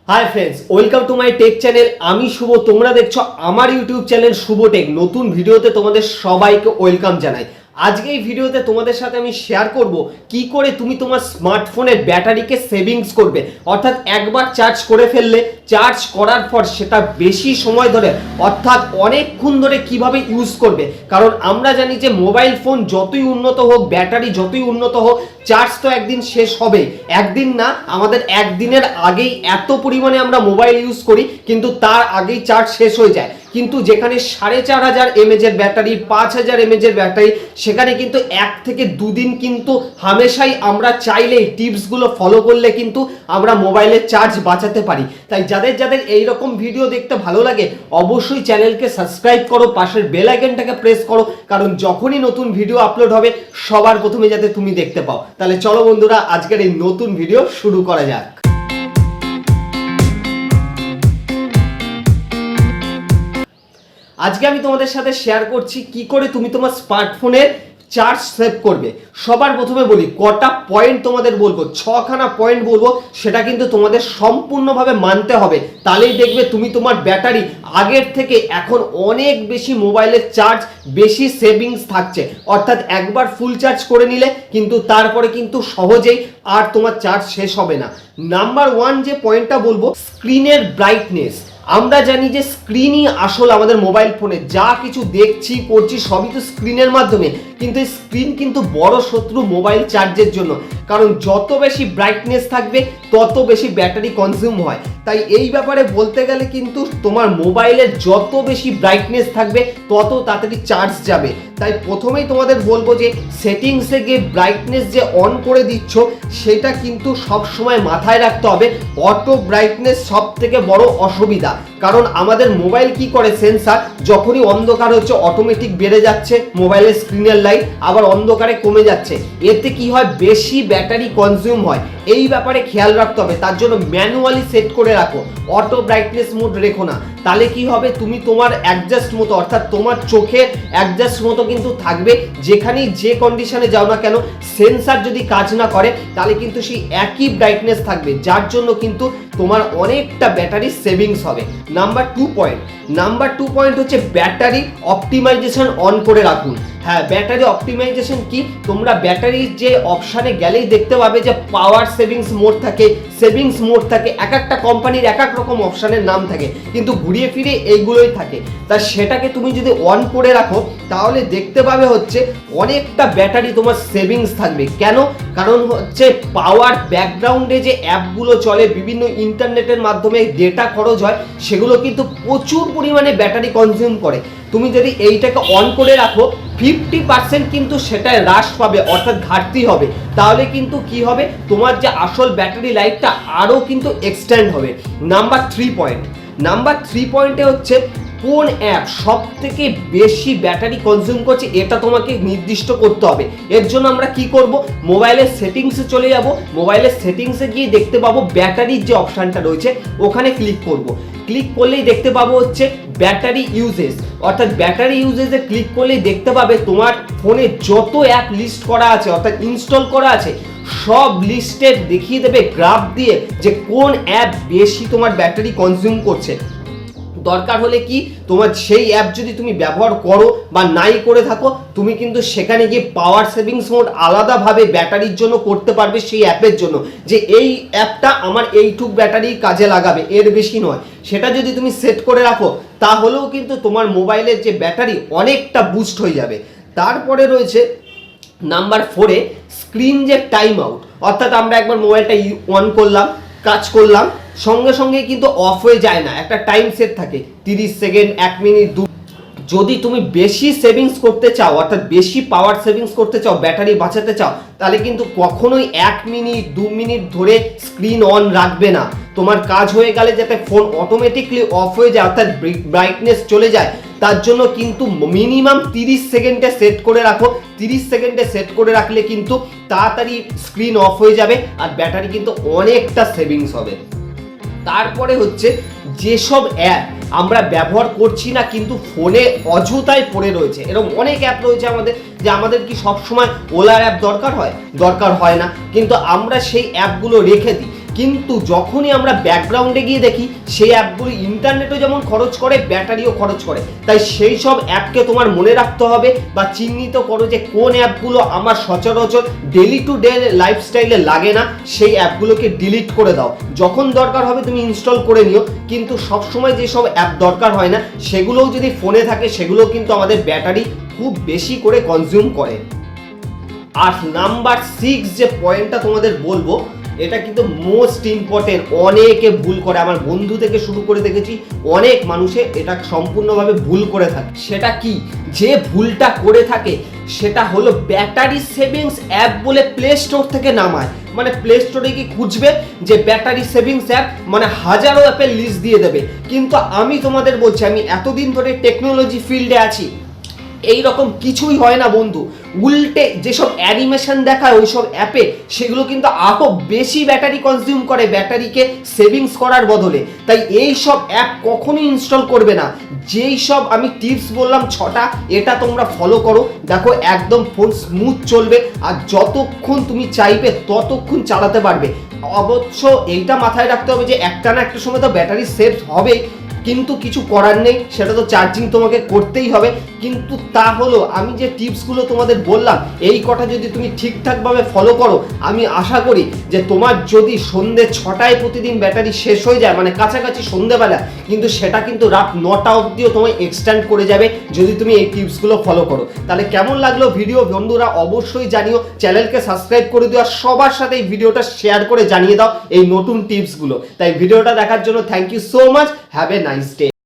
Hi friends, welcome to my take channel. আমি শুভ, তোমরা দেখছো আমার ইউটিউব চ্যানেল শুভ টেক। নতুন ভিডিওতে তোমাদের সবাইকে ওয়েলকাম জানাই। আজকে এই ভিডিওতে তোমাদের সাথে আমি শেয়ার করব কি করে তুমি তোমার স্মার্টফোনের ব্যাটারিকে সেভিংস করবে, অর্থাৎ একবার চার্জ করে ফেললে চার্জ করার পর সেটা বেশি সময় ধরে অর্থাৎ অনেকক্ষণ ধরে কিভাবে ইউজ করবে। কারণ আমরা জানি যে মোবাইল ফোন যতই উন্নত হোক, ব্যাটারি যতই উন্নত হোক, চার্জ তো একদিন শেষ হবে। একদিন না, আমাদের একদিনের আগেই এত পরিমাণে আমরা মোবাইল ইউজ করি কিন্তু তার আগেই চার্জ শেষ হয়ে যায়। কিন্তু যেখানে 4500 mAh এর ব্যাটারি, 5000 mAh এর ব্যাটারি, সেখানে কিন্তু 1 থেকে 2 দিন কিন্তু হামেশাই আমরা চাইলে টিপসগুলো ফলো করলে কিন্তু আমরা মোবাইলের চার্জ বাঁচাতে পারি। তাই যাদের যাদের এইরকম ভিডিও দেখতে ভালো লাগে অবশ্যই চ্যানেলকে সাবস্ক্রাইব করো, পাশের বেল আইকনটাকে প্রেস করো, কারণ যখনই নতুন ভিডিও আপলোড হবে সবার প্রথমে যাতে তুমি দেখতে পাও। তাহলে চলো বন্ধুরা, আজকের এই নতুন ভিডিও শুরু করা যাক। আজকে আমি তোমাদের সাথে শেয়ার করছি কি করে তুমি তোমার স্মার্টফোনের চার্জ সেভ করবে। সবার প্রথমে বলি কটা পয়েন্ট তোমাদের বলবো, 6খানা পয়েন্ট বলবো, সেটা কিন্তু তোমাদের সম্পূর্ণভাবে মানতে হবে। তাহলেই দেখবে তুমি তোমার ব্যাটারি আগের থেকে এখন অনেক বেশি মোবাইলের চার্জ বেশি সেভিংস থাকছে। অর্থাৎ একবার ফুল চার্জ করে নিলে কিন্তু তারপরে কিন্তু সহজেই আর তোমার চার্জ শেষ হবে না। নাম্বার 1 যে পয়েন্টটা বলবো, স্ক্রিনের ব্রাইটনেস। আমরা জানি যে স্ক্রিনই আসল আমাদের মোবাইল ফোনে, যা কিছু দেখছি করছি সবই তো স্ক্রিনের মাধ্যমে। কিন্তু এই স্ক্রিন কিন্তু বড় শত্রু মোবাইল চার্জের জন্য, কারণ যত বেশি ব্রাইটনেস থাকবে তত বেশি ব্যাটারি কনজিউম হয়। তাই এই ব্যাপারে বলতে গেলে কিন্তু তোমার মোবাইলের যত বেশি ব্রাইটনেস থাকবে তত তাড়াতাড়ি চার্জ যাবে। তাই প্রথমেই তোমাদের বলবো যে সেটিংসে গিয়ে ব্রাইটনেস যে অন করে দিচ্ছ সেটা কিন্তু সব সময় মাথায় রাখতে হবে। অটো ব্রাইটনেস সব থেকে বড় অসুবিধা, কারণ আমাদের মোবাইল কি করে, সেন্সার যখনই অন্ধকার হচ্ছে অটোমেটিক বেড়ে যাচ্ছে মোবাইলের স্ক্রিনের লাইট, আবার অন্ধকারে কমে যাচ্ছে। এতে কি হয়, বেশি ব্যাটারি কনজিউম হয়। এই ব্যাপারে খেয়াল রাখতে হবে। তার জন্য ম্যানুয়ালি সেট করে রাখো, অটো ব্রাইটনেস মোড রেখো না। তাহলে কি হবে, তুমি তোমার অ্যাডজাস্ট মতো অর্থাৎ তোমার চোখের অ্যাডজাস্ট মতো কিন্তু থাকবে। যেখানেই যে কন্ডিশনে যাও না কেন, সেন্সার যদি কাজ না করে তাহলে কিন্তু সেই একই ব্রাইটনেস থাকবে, যার জন্য কিন্তু তোমার অনেকটা ব্যাটারি সেভিংস হবে। নাম্বার 2 পয়েন্ট হচ্ছে ব্যাটারি অপটিমাইজেশন অন করে রাখুন। হ্যাঁ, ব্যাটারি অপটিমাইজেশন কি, তোমরা ব্যাটারির যে অপশানে গেলেই দেখতে পাবে যে পাওয়ার সেভিংস মোড থাকে, সেভিংস মোড থাকে। এক একটা কোম্পানির এক এক রকম অপশানের নাম থাকে, কিন্তু ঘুরিয়ে ফিরে এইগুলোই থাকে। তা সেটাকে তুমি যদি অন করে রাখো তাহলে দেখতে পাবে হচ্ছে অনেকটা ব্যাটারি তোমার সেভিংস থাকবে। কেন? কারণ হচ্ছে পাওয়ার ব্যাকগ্রাউন্ডে যে অ্যাপগুলো চলে, বিভিন্ন ইন্টারনেটের মাধ্যমে ডেটা খরচ হয়, সেগুলো কিন্তু প্রচুর পরিমাণে ব্যাটারি কনজিউম করে। তুমি যদি এইটাকে অন করে রাখো 50% কিন্তু সেটায় হ্রাস পাবে, অর্থাৎ ঘাটতি হবে। তাহলে কিন্তু কি হবে, তোমার যে আসল ব্যাটারি লাইফটা আরও কিন্তু এক্সটেন্ড হবে। নাম্বার 3 পয়েন্টে হচ্ছে কোন অ্যাপ সব থেকে বেশি ব্যাটারি কনজিউম করছে এটা তোমাকে নির্দিষ্ট করতে হবে। এর জন্য আমরা কি করব, মোবাইলের সেটিংসে চলে যাব। মোবাইলের সেটিংসে গিয়ে দেখতে পাবো ব্যাটারির যে অপশানটা রয়েছে ওখানে ক্লিক করব। ক্লিক করলেই দেখতে পাবো হচ্ছে ব্যাটারি ইউজেস, অর্থাৎ ব্যাটারি ইউজেসে ক্লিক করলেই দেখতে পাবে তোমার ফোনে যত অ্যাপ লিস্ট করা আছে অর্থাৎ ইনস্টল করা আছে সব লিস্টে দেখিয়ে দেবে গ্রাফ দিয়ে যে কোন অ্যাপ বেশি তোমার ব্যাটারি কনজিউম করছে। দরকার হলে কি, তোমার সেই অ্যাপ যদি তুমি ব্যবহার করো বা নাই করে থাকো, তুমি কিন্তু সেখানে গিয়ে পাওয়ার সেভিংস মোড আলাদাভাবে ব্যাটারির জন্য করতে পারবে সেই অ্যাপের জন্য, যে এই অ্যাপটা আমার এইটুক ব্যাটারি কাজে লাগাবে, এর বেশি নয়। সেটা যদি তুমি সেট করে রাখো তাহলেও কিন্তু তোমার মোবাইলের যে ব্যাটারি অনেকটা বুস্ট হয়ে যাবে। তারপরে রয়েছে নাম্বার 4, স্ক্রিন যে টাইম আউট, অর্থাৎ আমরা একবার মোবাইলটা অন করলাম, কাজ করলাম, সঙ্গে সঙ্গে কিন্তু অফ হয়ে যায় না, একটা টাইম সেট থাকে 30 সেকেন্ড, 1 মিনিট, 2। যদি তুমি বেশি সেভিংস করতে চাও অর্থাৎ বেশি পাওয়ার সেভিংস করতে চাও, ব্যাটারি বাঁচাতে চাও, তাহলে কিন্তু কখনোই 1 মিনিট 2 মিনিট ধরে স্ক্রিন অন রাখবে না। তোমার কাজ হয়ে গেলে যাতে ফোন অটোমেটিকলি অফ হয়ে যায় অর্থাৎ ব্রাইটনেস চলে যায়, তার জন্য কিন্তু মিনিমাম 30 সেকেন্ডে সেট করে রাখো। 30 সেকেন্ডে সেট করে রাখলে কিন্তু তাড়াতাড়ি স্ক্রিন অফ হয়ে যাবে আর ব্যাটারি কিন্তু অনেকটা সেভিংস হবে। তারপরে হচ্ছে যেসব অ্যাপ আমরা ব্যবহার করছি না কিন্তু ফোনে অযথায় পড়ে রয়েছে, এরকম অনেক অ্যাপ রয়েছে আমাদের, যে আমাদের কি সবসময় ওলার অ্যাপ দরকার হয় না, কিন্তু আমরা সেই অ্যাপগুলো রেখে দিই। কিন্তু যখনই আমরা ব্যাকগ্রাউন্ডে গিয়ে দেখি সেই অ্যাপগুলো ইন্টারনেটও যেমন খরচ করে, ব্যাটারিও খরচ করে। তাই সেই সব অ্যাপকে তোমার মনে রাখতে হবে বা চিহ্নিত করো যে কোন অ্যাপগুলো আমার সচরাচর ডেলি টু ডে লাইফস্টাইলে লাগে না, সেই অ্যাপগুলোকে ডিলিট করে দাও। যখন দরকার হবে তুমি ইনস্টল করে নিও, কিন্তু সবসময় যেসব অ্যাপ দরকার হয় না সেগুলোও যদি ফোনে থাকে সেগুলো কিন্তু আমাদের ব্যাটারি খুব বেশি করে কনজিউম করে। আর নাম্বার 6 যে পয়েন্টটা তোমাদের বলবো, এটা কিন্তু মোস্ট ইম্পর্টেন্ট, অনেকে ভুল করে, আমার বন্ধু থেকে শুরু করে দেখেছি অনেক মানুষে এটা সম্পূর্ণভাবে ভুল করে থাকে। সেটা কি, যে ভুলটা করে থাকে সেটা হলো ব্যাটারি সেভিংস অ্যাপ বলে প্লে স্টোর থেকে নামায়। মানে প্লে স্টোরে কি খুঁজবে যে ব্যাটারি সেভিংস অ্যাপ, মানে হাজারো অ্যাপের লিস্ট দিয়ে দেবে। কিন্তু আমি তোমাদের বলছি, আমি এতদিন ধরে টেকনোলজি ফিল্ডে আছি, এই রকম কিছুই হয় না বন্ধু। উল্টে যেসব অ্যানিমেশন দেখায় ওইসব অ্যাপে সেগুলো কিন্তু আরো বেশি ব্যাটারি কনজিউম করে ব্যাটারিকে সেভিংস করার বদলে। তাই এই সব অ্যাপ কখনোই ইনস্টল করবে না। যেই সব আমি টিপস বললাম 6টা, এটা তোমরা ফলো করো, দেখো একদম ফোন স্মুথ চলবে আর যতক্ষণ তুমি চাইবে ততক্ষণ চালাতে পারবে। অবশ্য এইটা মাথায় রাখতে হবে যে একটা না একটা সময় তো ব্যাটারি সেভ হবে, কিন্তু কিছু করার নেই, সেটা তো চার্জিং তোমাকে করতেই হবে। কিন্তু তা হলো আমি যে টিপসগুলো তোমাদের বললাম এই কটা যদি তুমি ঠিকঠাকভাবে ফলো করো, আমি আশা করি যে তোমার যদি সন্ধ্যে 6টায় প্রতিদিন ব্যাটারি শেষ হয়ে যায়, মানে কাছাকাছি সন্ধ্যেবেলা, কিন্তু সেটা কিন্তু রাত 9টা অবধিও তোমায় এক্সটেন্ড করে যাবে যদি তুমি এই টিপসগুলো ফলো করো। তাহলে কেমন লাগলো ভিডিও বন্ধুরা অবশ্যই জানিও, চ্যানেলকে সাবস্ক্রাইব করে দিও আর সবার সাথে এই ভিডিওটা শেয়ার করে জানিয়ে দাও এই নতুন টিপসগুলো। তাই ভিডিওটা দেখার জন্য thank you so much, have a nice day.